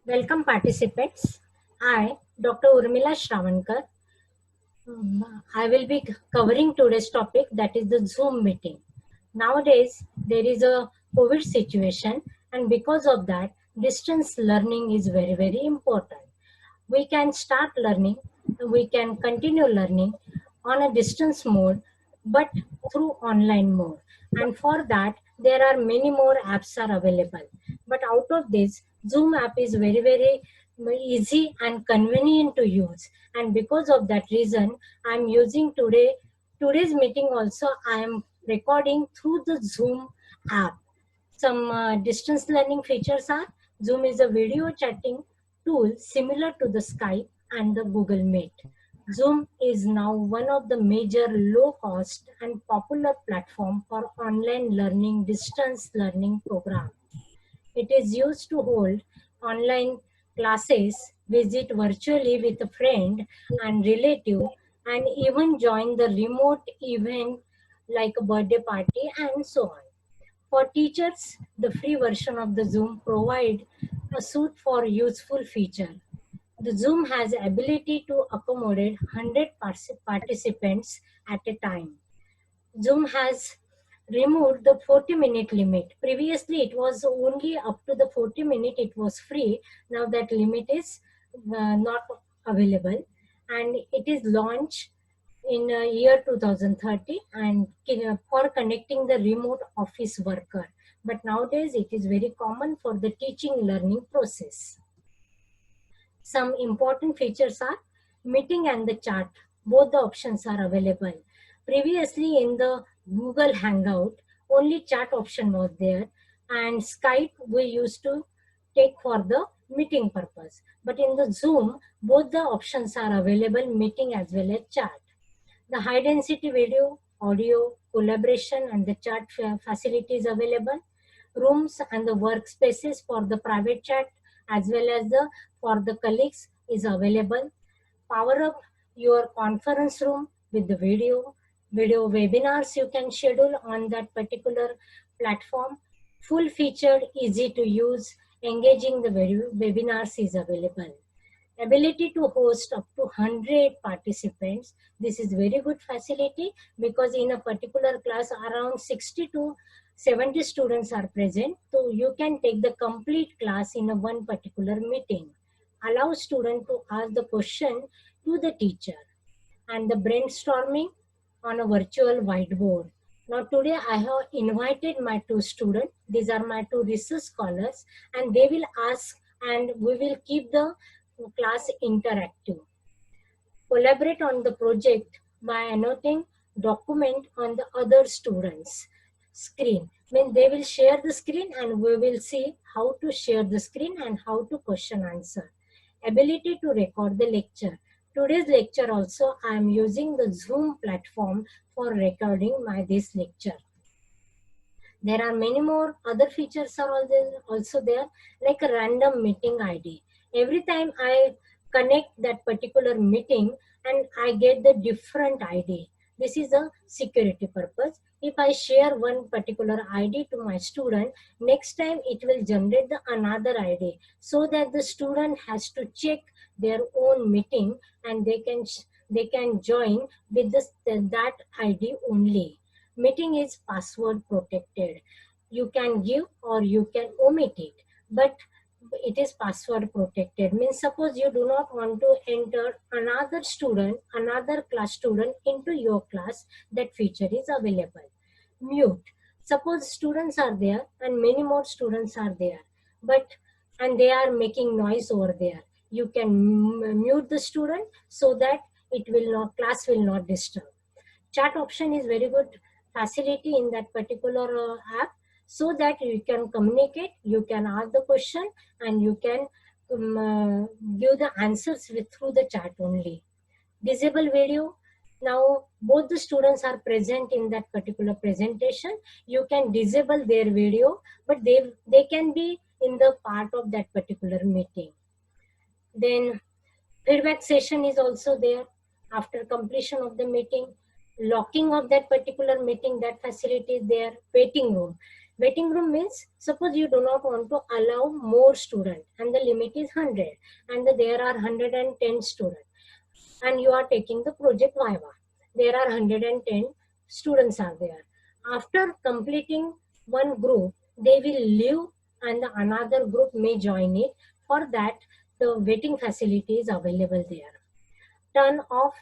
Welcome participants. I, Dr. Urmila Shravankar, I will be covering today's topic, that is the Zoom meeting. Nowadays, there is a COVID situation, and because of that, distance learning is very, very important. We can start learning, we can continue learning on a distance mode, but through online mode. And for that, there are many more apps are available. But out of this, Zoom app is very, very easy and convenient to use. And because of that reason, I'm using today's meeting also. I am recording through the Zoom app. Some distance learning features are: Zoom is a video chatting tool similar to the Skype and the Google Meet. Zoom is now one of the major low-cost and popular platform for online learning, distance learning program. It is used to hold online classes, visit virtually with a friend and relative, and even join the remote event like a birthday party and so on. For teachers, the free version of the Zoom provide a suite for useful feature. The Zoom has ability to accommodate 100 participants at a time. Zoom has removed the 40-minute limit. Previously, it was only up to the 40-minute, it was free. Now that limit is not available. And it is launched in year 2030 and for connecting the remote office worker. But nowadays, it is very common for the teaching learning process. Some important features are meeting and the chat. Both the options are available. Previously in the Google Hangout, only chat option was there, and Skype we used to take for the meeting purpose. But in the Zoom, both the options are available, meeting as well as chat. The high density video, audio, collaboration and the chat facilities available. Rooms and the workspaces for the private chat as well as the for the colleagues is available. Power up your conference room with the video webinars you can schedule on that particular platform. Full featured, easy to use, engaging the webinars is available. Ability to host up to 100 participants. This is very good facility because in a particular class around 60 to 70 students are present. So you can take the complete class in a one particular meeting. Allow student to ask the question to the teacher, and the brainstorming on a virtual whiteboard. Now today I have invited my two students. These are my two research scholars, and they will ask and we will keep the class interactive. Collaborate on the project by annotating document on the other students' screen. When they will share the screen and we will see how to share the screen and how to question answer. Ability to record the lecture. Today's lecture also I am using the Zoom platform for recording this lecture. There are many more other features are also there, like a random meeting ID. Every time I connect that particular meeting and I get the different ID. This is a security purpose. If I share one particular ID to my student, next time it will generate the another ID so that the student has to check their own meeting and they can join with that ID only. Meeting is password protected. You can give or you can omit it, but it is password protected. Means suppose you do not want to enter another class student into your class, that feature is available. Mute. Suppose students are there and many more students are there, but and they are making noise over there. You can mute the student so that it will not class will not disturb. Chat option is very good facility in that particular app, so that you can communicate, you can ask the question, and you can give the answers through the chat only. Disable video. Now both the students are present in that particular presentation. You can disable their video, but they can be in the part of that particular meeting. Then feedback session is also there after completion of the meeting. Locking of that particular meeting, that facility is there. Waiting room. Waiting room means suppose you do not want to allow more students and the limit is 100 and there are 110 students and you are taking the project Viva. There are 110 students are there. After completing one group, they will leave and the another group may join it. For that, the waiting facility is available there. Turn off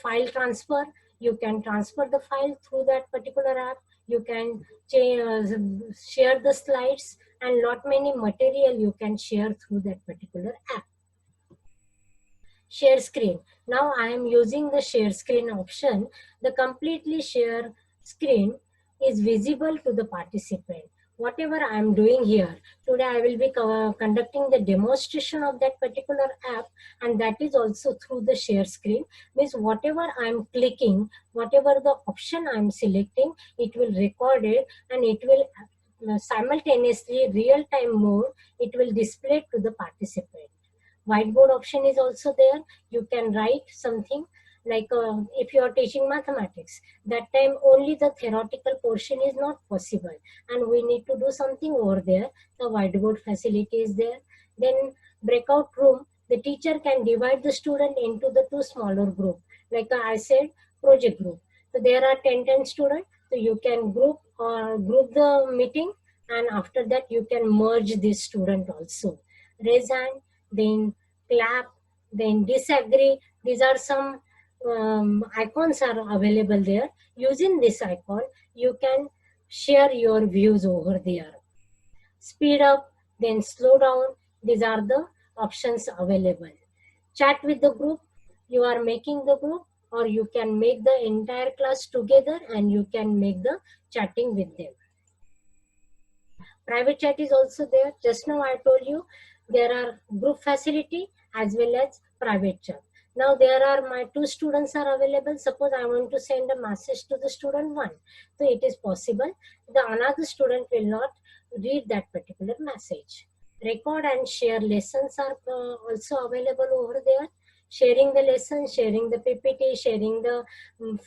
file transfer. You can transfer the file through that particular app. You can share the slides and lot many material you can share through that particular app. Share screen. Now I am using the share screen option. The completely share screen is visible to the participant. Whatever I am doing here, today I will be conducting the demonstration of that particular app, and that is also through the share screen. Means whatever I am clicking, whatever the option I am selecting, it will record it and it will simultaneously real-time mode, it will display to the participant. Whiteboard option is also there. You can write something like if you are teaching mathematics, that time only the theoretical portion is not possible and we need to do something over there. The whiteboard facility is there. Then breakout room, the teacher can divide the student into the two smaller group. Like I said, project group. So there are 10 students. So you can group the meeting, and after that you can merge this student also. Raise hand, then clap, then disagree. These are some icons are available there. Using this icon, you can share your views over there. Speed up, then slow down. These are the options available. Chat with the group. You are making the group, or you can make the entire class together and you can make the chatting with them. Private chat is also there. Just now I told you there are group facility as well as private chat. Now there are my two students are available. Suppose I want to send a message to the student one. So it is possible. The another student will not read that particular message. Record and share lessons are also available over there. Sharing the lesson, sharing the PPT, sharing the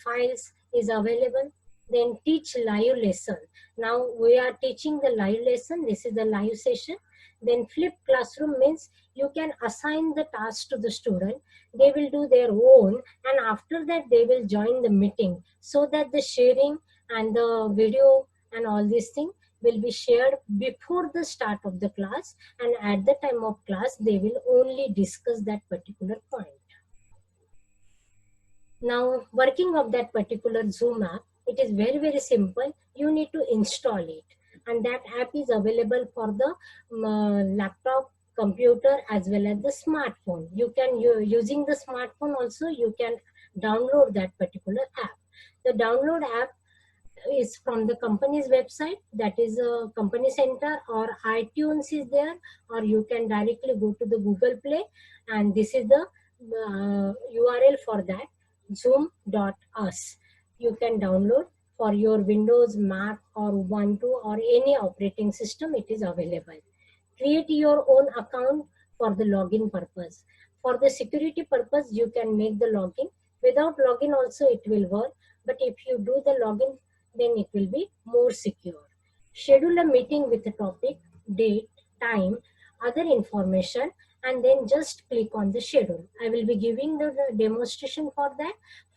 files is available. Then teach live lesson. Now we are teaching the live lesson. This is the live session. Then flip classroom means you can assign the task to the student. They will do their own, and after that they will join the meeting, so that the sharing and the video and all these things will be shared before the start of the class, and at the time of class they will only discuss that particular point. Now working of that particular Zoom app, it is very simple. You need to install it, and that app is available for the laptop, computer as well as the smartphone. You can using the smartphone also you can download that particular app. The download app is from the company's website, that is a company center, or iTunes is there, or you can directly go to the Google Play, and this is the URL for that, zoom.us. You can download for your Windows, Mac or Ubuntu or any operating system, it is available. Create your own account for the login purpose. For the security purpose, you can make the login. Without login also it will work, but if you do the login, then it will be more secure. Schedule a meeting with a topic, date, time, other information, and then just click on the schedule. I will be giving the demonstration for that.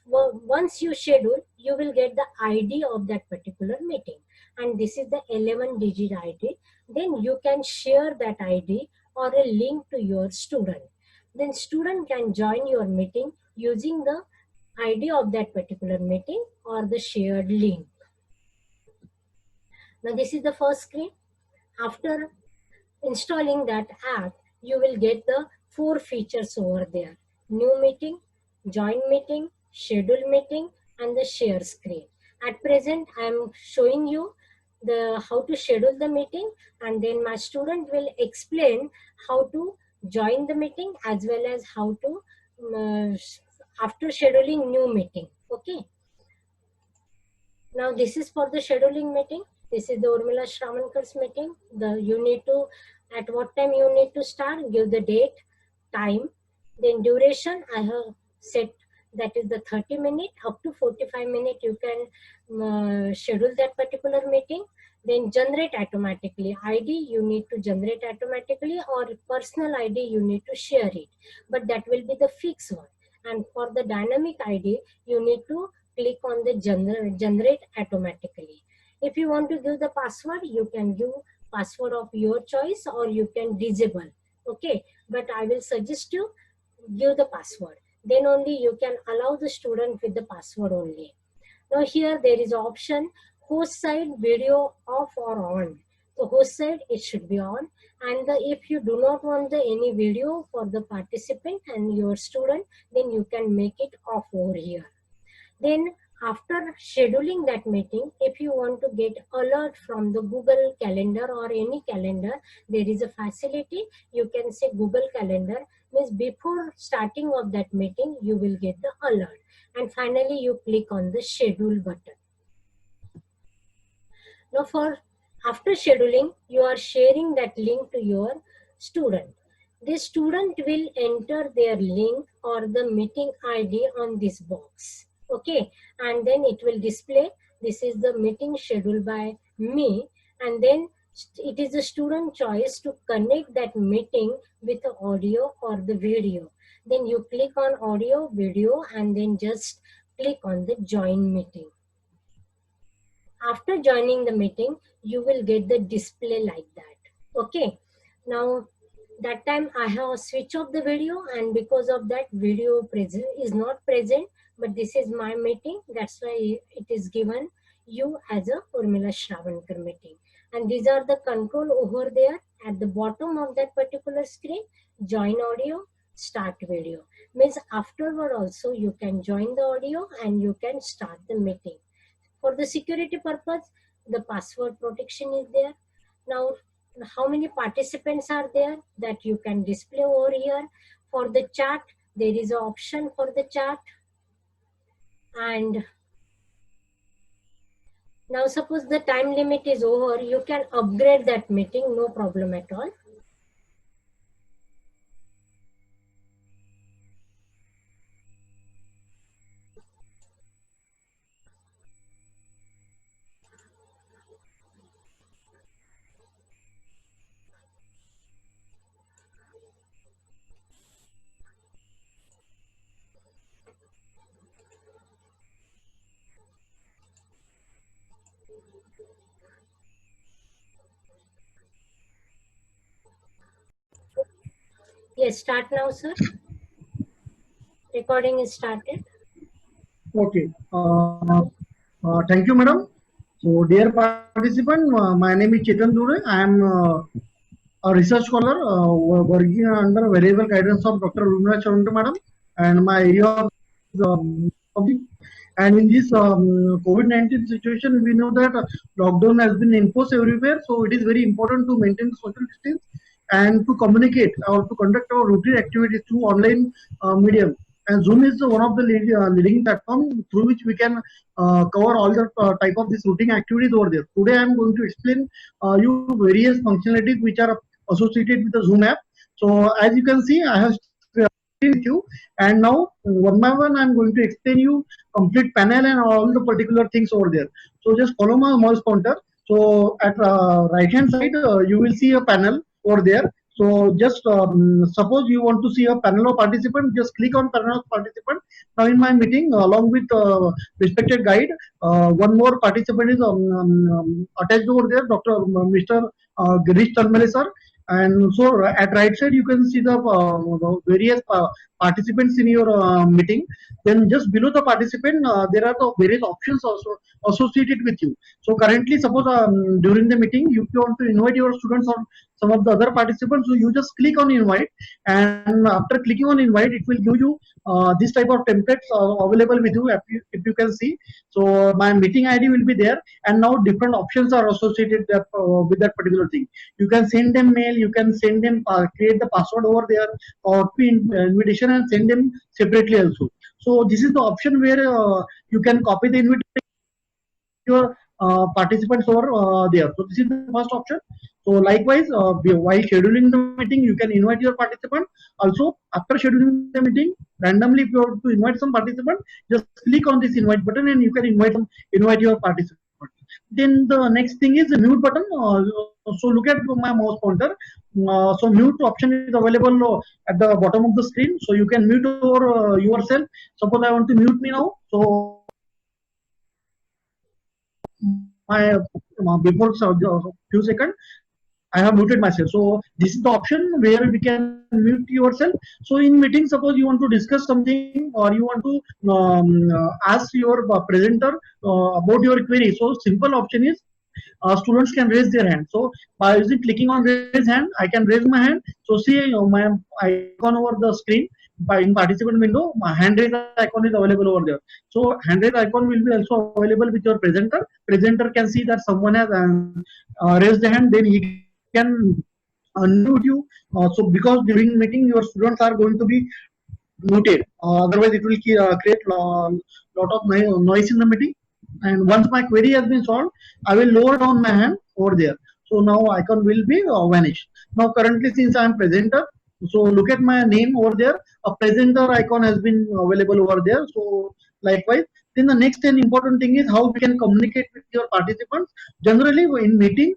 Once you schedule, you will get the ID of that particular meeting, and this is the 11-digit ID. Then you can share that ID or a link to your student. Then student can join your meeting using the ID of that particular meeting or the shared link. Now this is the first screen. After installing that app, you will get the 4 features over there: new meeting, join meeting, schedule meeting, and the share screen. At present I am showing you the how to schedule the meeting, and then my student will explain how to join the meeting as well as how to after scheduling new meeting. Okay, now this is for the scheduling meeting. This is the Urmila Shravankar's meeting. You need to, at what time you need to start, give the date, time, then duration. I have set that is the 30 minutes up to 45 minutes. You can schedule that particular meeting. Then generate automatically. ID you need to generate automatically, or personal ID you need to share it. But that will be the fixed one. And for the dynamic ID, you need to click on the generate automatically. If you want to give the password, you can give password of your choice, or you can disable. Okay, but I will suggest you give the password. Then only you can allow the student with the password only. Now here there is option host side video off or on. So host side it should be on, and if you do not want the any video for the participant and your student, then you can make it off over here. Then after scheduling that meeting, if you want to get alert from the Google Calendar or any calendar, there is a facility. You can say Google Calendar, means before starting of that meeting, you will get the alert. And finally, you click on the schedule button. Now for after scheduling, you are sharing that link to your student. The student will enter their link or the meeting ID on this box. Okay, and then it will display this is the meeting scheduled by me, and then it is the student choice to connect that meeting with the audio or the video. Then you click on audio, video, and then just click on the join meeting. After joining the meeting, you will get the display like that. Okay, now that time I have switched off the video, and because of that video present is not present, but this is my meeting, that's why it is given you as a Urmila Shravankar meeting. And these are the control over there at the bottom of that particular screen. Join audio, start video, means afterward also you can join the audio and you can start the meeting. For the security purpose, the password protection is there. Now, how many participants are there that you can display over here. For the chat, there is an option for the chat. And now suppose the time limit is over, you can upgrade that meeting, no problem at all. Yes, start now, sir. Recording is started. Okay. Thank you, madam. So, dear participant, my name is Chetan Dure. I am a research scholar working under variable guidance of Dr. Urmila Shravankar, madam, and my area of public. And in this COVID-19 situation, we know that lockdown has been imposed everywhere. So, it is very important to maintain social distance and to communicate or to conduct our routine activities through online medium. And Zoom is one of the leading platform through which we can cover all the type of this routine activities over there. Today I am going to explain you various functionalities which are associated with the Zoom app. So as you can see, I have with you, and now one by one I am going to explain you complete panel and all the particular things over there. So just follow my mouse pointer. So at right hand side you will see a panel over there. So just suppose you want to see a panel of participants, just click on panel of participant. Now in my meeting, along with respected guide, one more participant is attached over there, Mr. Girish Talmale sir. And so at right side you can see the various participants in your meeting. Then just below the participant, there are the various options also associated with you. So currently, suppose during the meeting, if you want to invite your students or some of the other participants, so you just click on invite, and after clicking on invite, it will give you this type of templates available with you, if you can see. So my meeting ID will be there, and now different options are associated with that particular thing. You can send them mail, you can send them create the password over there, or invitation and send them separately also. So this is the option where you can copy the invitation your participants over there. So this is the first option. So likewise, while scheduling the meeting, you can invite your participant. Also, after scheduling the meeting, randomly if you want to invite some participant, just click on this invite button and you can invite your participant. Then the next thing is the mute button. So look at my mouse pointer. So mute option is available at the bottom of the screen. So you can mute yourself. Suppose I want to mute me now. So my before few seconds I have muted myself. So this is the option where we can mute yourself. So in meeting, suppose you want to discuss something or you want to ask your presenter about your query. So simple option is students can raise their hand. So by using clicking on raise hand, I can raise my hand. So see my icon over the screen by in participant window, my hand raise icon is available over there. So hand raise icon will be also available with your presenter. Presenter can see that someone has raised the hand, then he can unmute you. So because during meeting your students are going to be muted. Otherwise, it will create lot of noise in the meeting. And once my query has been solved, I will lower down my hand over there. So now icon will be vanished. Now currently, since I am presenter, so look at my name over there. A presenter icon has been available over there. So likewise, then the next and important thing is how we can communicate with your participants. Generally, in meeting,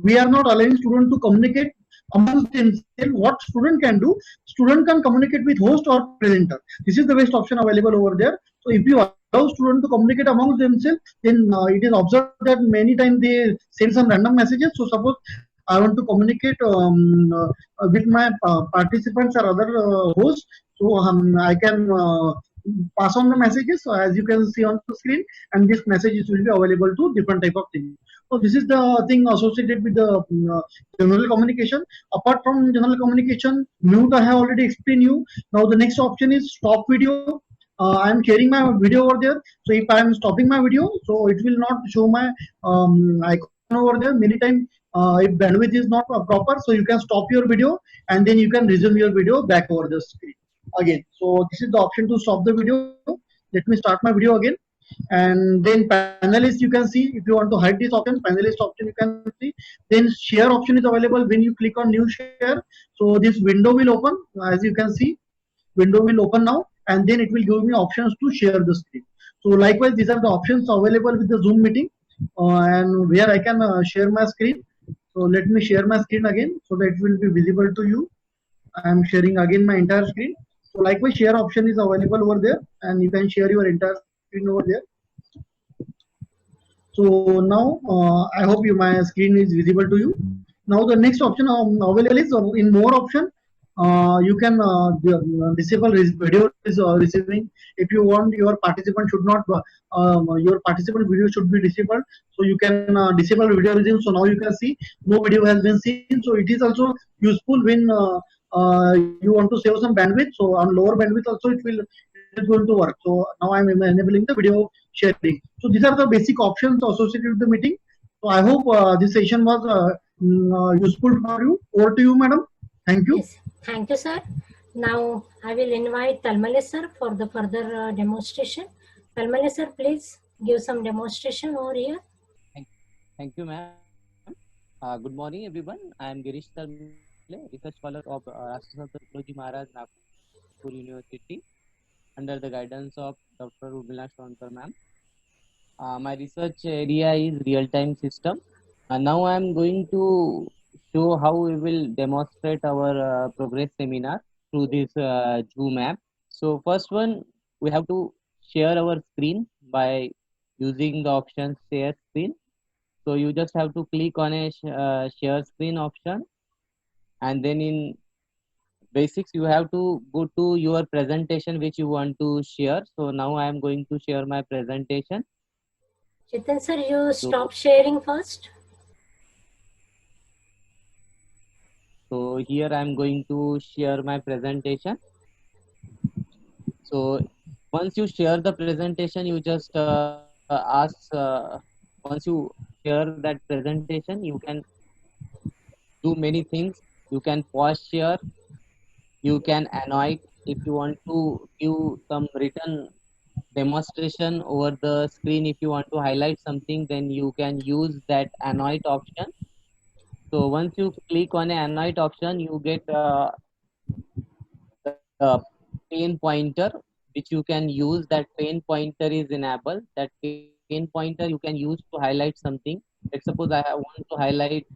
we are not allowing students to communicate amongst themselves. What student can do, student can communicate with host or presenter. This is the best option available over there. So if you allow students to communicate amongst themselves, then it is observed that many times they send some random messages. So suppose I want to communicate with my participants or other hosts, so I can pass on the messages as you can see on the screen, and this messages will be available to different type of things. So this is the thing associated with the general communication. Apart from general communication, mute I have already explained you. Now the next option is stop video. I am sharing my video over there. So if I am stopping my video, so it will not show my icon over there. Many times, if bandwidth is not proper, so you can stop your video and then you can resume your video back over the screen again. So this is the option to stop the video. Let me start my video again. And then panelist you can see. If you want to hide this option, panelist option you can see. Then share option is available when you click on new share. So this window will open, as you can see. Window will open now, and then it will give me options to share the screen. So likewise, these are the options available with the Zoom meeting, and where I can share my screen. So let me share my screen again so that it will be visible to you. I am sharing again my entire screen. So likewise, share option is available over there, and you can share your entire screen over there. So now I hope my screen is visible to you. Now the next option available is in more option. You can disable video is receiving. If you want your participant should not your participant video should be disabled, so you can disable video receiving. So now you can see no video has been seen. So it is also useful when you want to save some bandwidth. So on lower bandwidth also it is going to work. So now I am enabling the video sharing. So these are the basic options associated with the meeting. So I hope this session was useful for you. Over to you, madam. Thank you. Yes, thank you, sir. Now I will invite Talmale sir for the further demonstration. Talmale sir, please give some demonstration over here. Thank you, ma'am. Good morning, everyone. I am Girish Talmale, research scholar of Rashtrakuta Tukaji Maharaj, Nagpur University, under the guidance of Dr. Urmila Shrawankar, ma'am. My research area is real-time system. Now I am going to show how we will demonstrate our progress seminar through this Zoom app. So first one, we have to share our screen by using the option share screen. So you just have to click on a share screen option, and then in basics you have to go to your presentation which you want to share. So now I am going to share my presentation. Chetan sir, you stop sharing first. So here I am going to share my presentation. So once you share the presentation, you just ask, once you share that presentation, you can do many things. You can pause share, you can annotate. If you want to give some written demonstration over the screen, if you want to highlight something, then you can use that annotate option. So once you click on an annotate option, you get the pen pointer which you can use. That pen pointer is enabled. That pen pen pointer you can use to highlight something. Let's suppose I want to highlight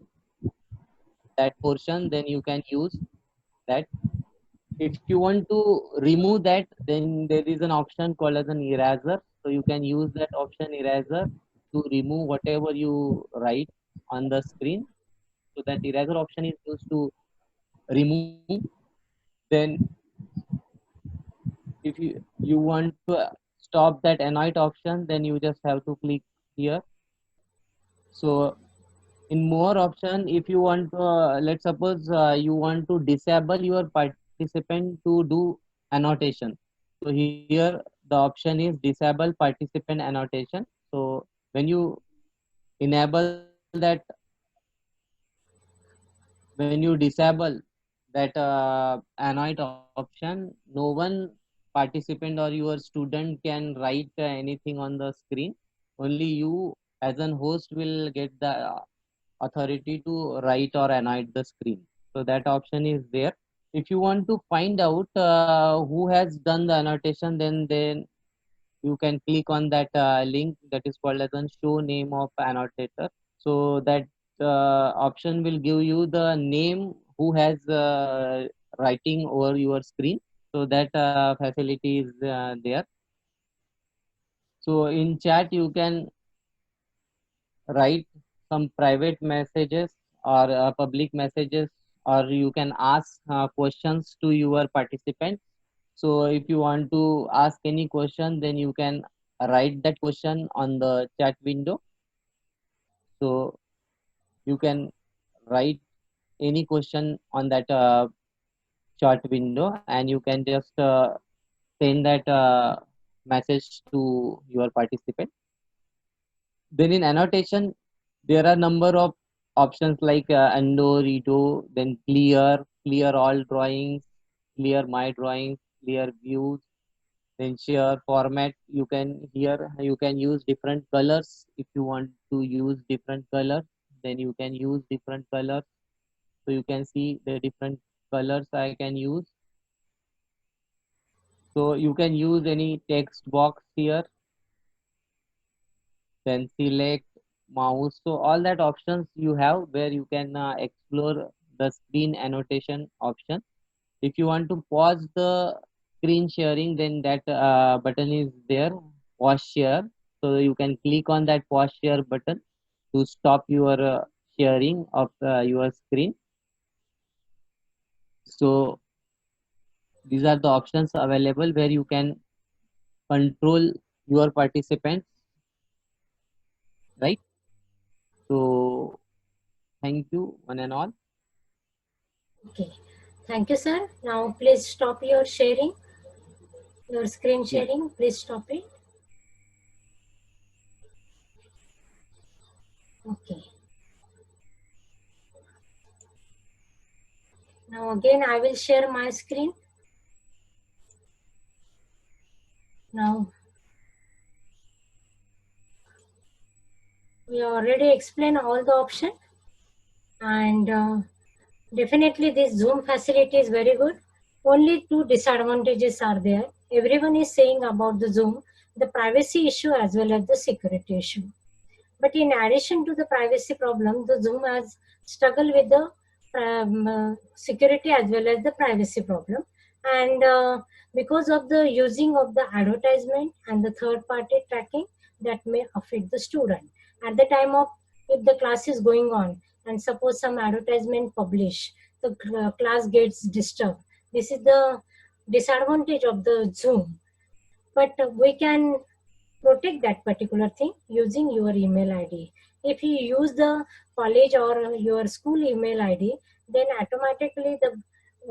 that portion, then you can use that. If you want to remove that, then there is an option called as an eraser. So you can use that option eraser to remove whatever you write on the screen. So that eraser option is used to remove. Then if you want to stop that annoyed option, then you just have to click here. So in more option, if you want to, let's suppose you want to disable your participant to do annotation. So here the option is disable participant annotation. So when you enable that, when you disable that annoyed option, no one participant or your student can write anything on the screen. Only you as an host will get the authority to write or annotate the screen. So that option is there. If you want to find out who has done the annotation, then you can click on that link that is called as a show name of annotator. So that option will give you the name who has writing over your screen. So that facility is there. So in chat you can write some private messages or public messages, or you can ask questions to your participants. So if you want to ask any question, then you can write that question on the chat window. So you can write any question on that chat window, and you can just send that message to your participant. Then in annotation, there are number of options like undo, redo, then clear all drawings, clear my drawings, clear views, then share format. You can here you can use different colors. If you want to use different colors, then you can use different colors. So you can see the different colors I can use. So you can use any text box here, then select mouse. So all that options you have where you can explore the screen annotation option. If you want to pause the screen sharing, then that button is there, pause share. So you can click on that pause share button to stop your sharing of your screen. So these are the options available where you can control your participants, right? So thank you one and all. Okay. Thank you, sir. Now please stop your sharing, your screen Yeah. sharing. Please stop it. Okay. Now again, I will share my screen. Now, we already explained all the option, and definitely this Zoom facility is very good. Only two disadvantages are there. Everyone is saying about the Zoom, the privacy issue as well as the security issue. But in addition to the privacy problem, the Zoom has struggled with the security as well as the privacy problem. And because of the using of the advertisement and the third party tracking, that may affect the student. At the time of, if the class is going on and suppose some advertisement publish, the class gets disturbed. This is the disadvantage of the Zoom. But we can protect that particular thing using your email ID. If you use the college or your school email ID, then automatically the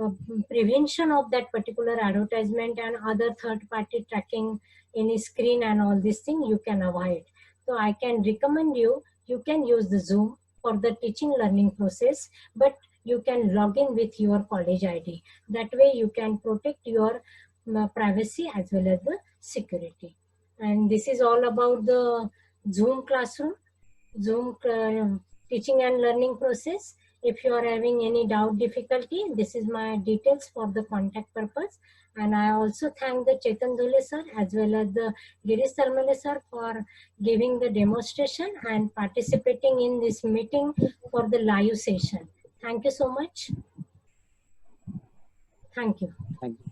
uh, prevention of that particular advertisement and other third party tracking any screen and all these things you can avoid. So I can recommend you, you can use the Zoom for the teaching learning process, but you can log in with your college ID. That way you can protect your privacy as well as the security. And this is all about the Zoom classroom, Zoom teaching and learning process. If you are having any doubt, difficulty, this is my details for the contact purpose. And I also thank the Chetan Dhule sir as well as the Girish Sarmale sir for giving the demonstration and participating in this meeting for the live session. Thank you so much. Thank you. Thank you.